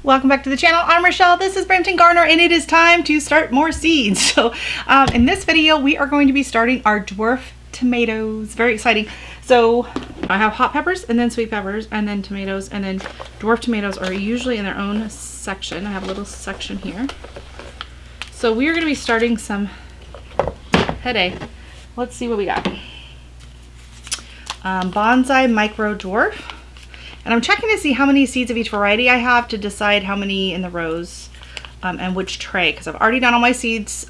Welcome back to the channel. I'm Rochelle. This is Brampton Gardener, and it is time to start more seeds. So in this video, we are going to be starting our dwarf tomatoes. Very exciting. So I have hot peppers and then sweet peppers and then tomatoes, and then dwarf tomatoes are usually in their own section. I have a little section here. So we are going to be starting some today. Let's see what we got. Bonsai micro dwarf. And I'm checking to see how many seeds of each variety I have to decide how many in the rows and which tray, because I've already done all my seeds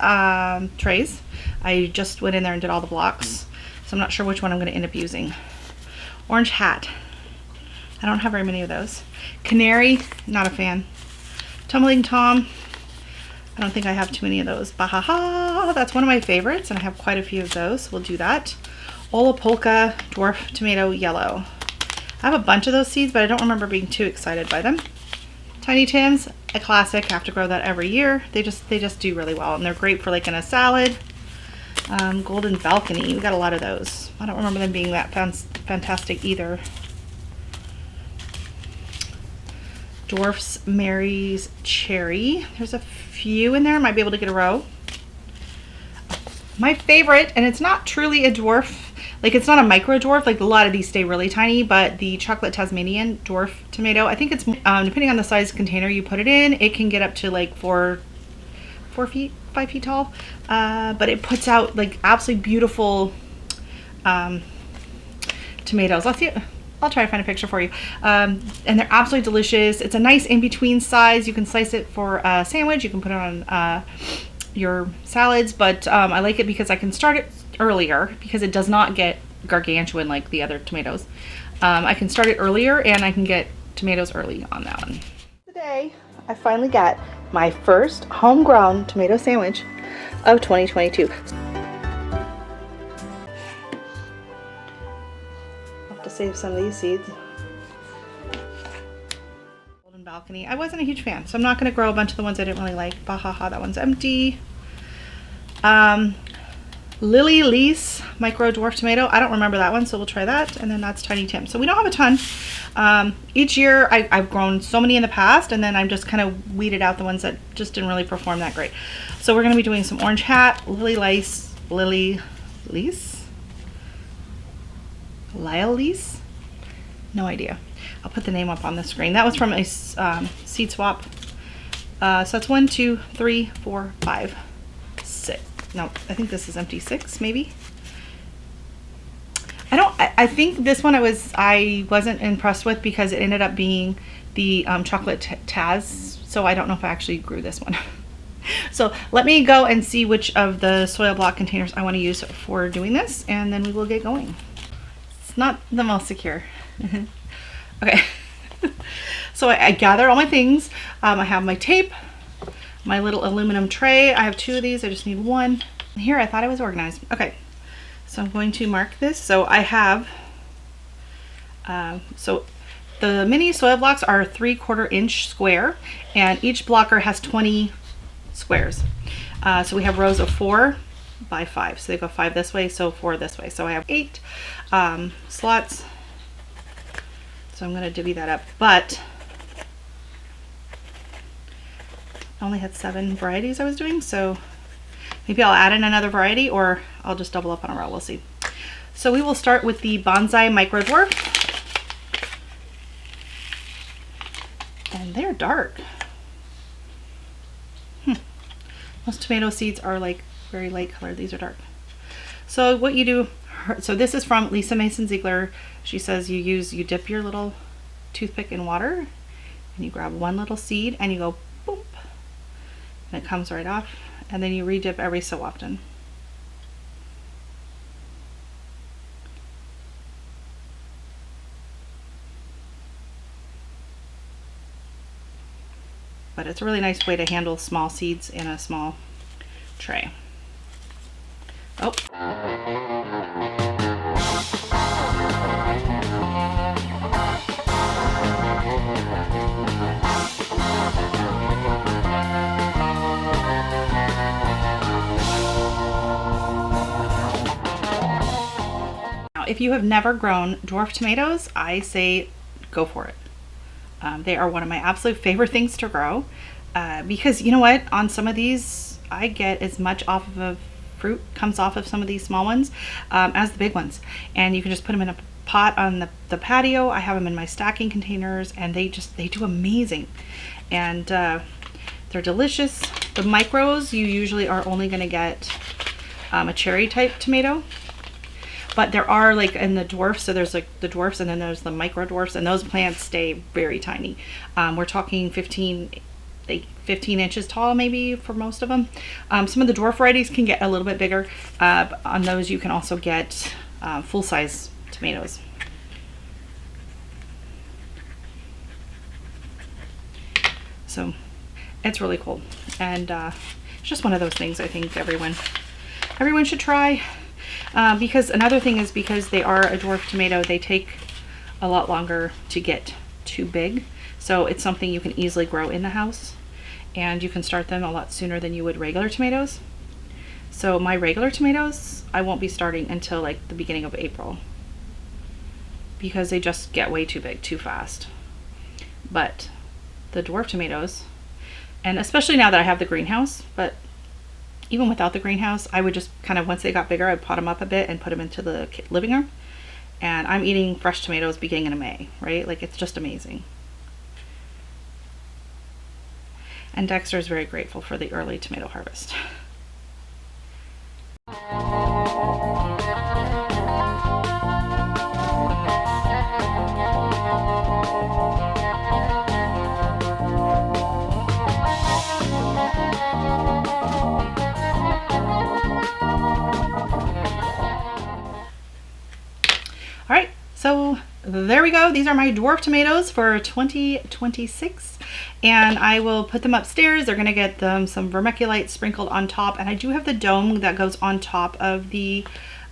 trays. I just went in there and did all the blocks, so I'm not sure which one I'm going to end up using. Orange hat. I don't have very many of those. Canary, not a fan. Tumbling Tom. I don't think I have too many of those. Bajaja, that's one of my favorites, and I have quite a few of those, so we'll do that. Polka dwarf tomato yellow. I have a bunch of those seeds, but I don't remember being too excited by them. Tiny Tims, a classic. I have to grow that every year. They just do really well, and they're great for like in a salad. Golden Balcony, we got a lot of those. I don't remember them being that fantastic either. Dwarf's Mary's Cherry. There's a few in there. Might be able to get a row. My favorite, and it's not truly a dwarf, like it's not a micro dwarf, like a lot of these stay really tiny, but the chocolate Tasmanian dwarf tomato, I think it's depending on the size container you put it in, it can get up to like 5 feet tall, but it puts out like absolutely beautiful tomatoes. I'll try to find a picture for you. And they're absolutely delicious. It's a nice in-between size. You can slice it for a sandwich. You can put it on your salads, but I like it because I can start it earlier because it does not get gargantuan like the other tomatoes. I can start it earlier and I can get tomatoes early on that one. Today I finally got my first homegrown tomato sandwich of 2022. I'll have to save some of these seeds. Golden Balcony. I wasn't a huge fan, so I'm not going to grow a bunch of the ones I didn't really like. Bajaja, that one's empty. Lise micro dwarf tomato. I don't remember that one, so we'll try that. And then that's Tiny Tim. So we don't have a ton. Each year I've grown so many in the past, and then I'm just kind of weeded out the ones that just didn't really perform that great. So we're going to be doing some orange hat, Lise, no idea. I'll put the name up on the screen. That was from a seed swap. So that's 1, 2, 3, 4, 5, 6. No, I think this is empty 6, maybe. I think this one I wasn't impressed with because it ended up being the chocolate Taz, so I don't know if I actually grew this one. So let me go and see which of the soil block containers I want to use for doing this, and then we will get going. It's not the most secure. Okay. So I gathered all my things. I have my tape, my little aluminum tray. I have 2 of these. I just need 1. And here I thought I was organized. Okay. So I'm going to mark this. So I have, so the mini soil blocks are 3/4 inch square, and each blocker has 20 squares. So we have rows of 4 by 5. So they go 5 this way, so 4 this way. So I have 8 slots. So I'm going to divvy that up, but I only had 7 varieties I was doing, so maybe I'll add in another variety or I'll just double up on a row. We'll see. So we will start with the Bonsai micro dwarf, and they're dark. Most tomato seeds are like very light colored. These are dark. So what you do, so this is from Lise Mason-Ziegler. She says you dip your little toothpick in water and you grab one little seed and you go boop, and it comes right off, and then you re-dip every so often. But it's a really nice way to handle small seeds in a small tray. Oh. Now, if you have never grown dwarf tomatoes, I say go for it. They are one of my absolute favorite things to grow because you know what? On some of these, I get as much off of fruit comes off of some of these small ones as the big ones. And you can just put them in a pot on the patio. I have them in my stacking containers, and they do amazing. And they're delicious. The micros, you usually are only going to get a cherry type tomato. But there are like in the dwarfs, so there's like the dwarfs and then there's the micro dwarfs, and those plants stay very tiny. We're talking 15 inches tall maybe for most of them. Some of the dwarf varieties can get a little bit bigger. On those you can also get full-size tomatoes. So it's really cool, and it's just one of those things I think everyone should try. Because another thing is, because they are a dwarf tomato, they take a lot longer to get too big. So it's something you can easily grow in the house, and you can start them a lot sooner than you would regular tomatoes. So my regular tomatoes, I won't be starting until like the beginning of April, because they just get way too big too fast. But the dwarf tomatoes, and especially now that I have the greenhouse, but even without the greenhouse, I would just kind of, once they got bigger, I'd pot them up a bit and put them into the living room. And I'm eating fresh tomatoes beginning in May, right? Like, it's just amazing. And Dexter is very grateful for the early tomato harvest. All right, so there we go. These are my dwarf tomatoes for 2026, and I will put them upstairs. They're gonna get them some vermiculite sprinkled on top, and I do have the dome that goes on top of the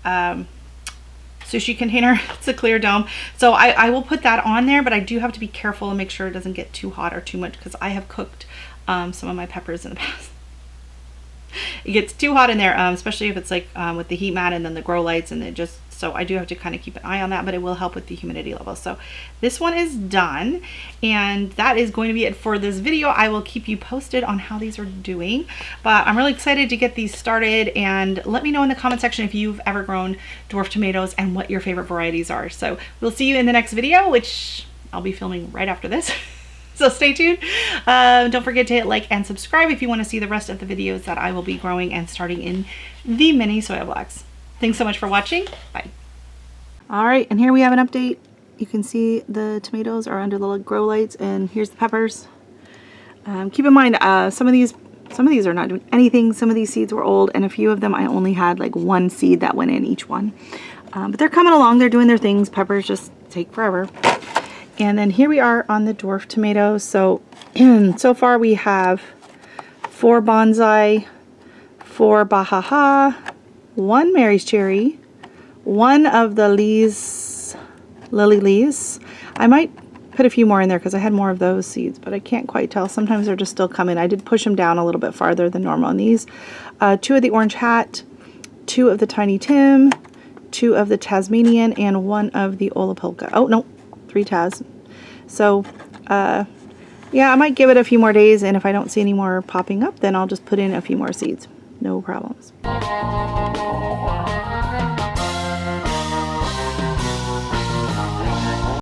sushi container. It's a clear dome, so I will put that on there, but I do have to be careful and make sure it doesn't get too hot or too much, because I have cooked some of my peppers in the past. It gets too hot in there, especially if it's like with the heat mat and then the grow lights, and it just, so I do have to kind of keep an eye on that, but it will help with the humidity level. So this one is done, and that is going to be it for this video. I will keep you posted on how these are doing, but I'm really excited to get these started, and let me know in the comment section if you've ever grown dwarf tomatoes and what your favorite varieties are. So we'll see you in the next video, which I'll be filming right after this. So stay tuned. Don't forget to hit like and subscribe if you want to see the rest of the videos that I will be growing and starting in the mini soil blocks. Thanks so much for watching. Bye. All right, and here we have an update. You can see the tomatoes are under the grow lights, and here's the peppers. Keep in mind, some of these are not doing anything. Some of these seeds were old, and a few of them I only had like one seed that went in each one. But they're coming along. They're doing their things. Peppers just take forever. And then here we are on the dwarf tomatoes. So so far we have 4 Bonsai, 4 Bajaja, 1 Mary's Cherry, 1 of the Lise, Lise. I might put a few more in there because I had more of those seeds, but I can't quite tell. Sometimes they're just still coming. I did push them down a little bit farther than normal on these. 2 of the Orange Hat, 2 of the Tiny Tim, 2 of the Tasmanian, and 1 of the Polka. Oh, no, 3 Tas. So, yeah, I might give it a few more days, and if I don't see any more popping up, then I'll just put in a few more seeds. No problems.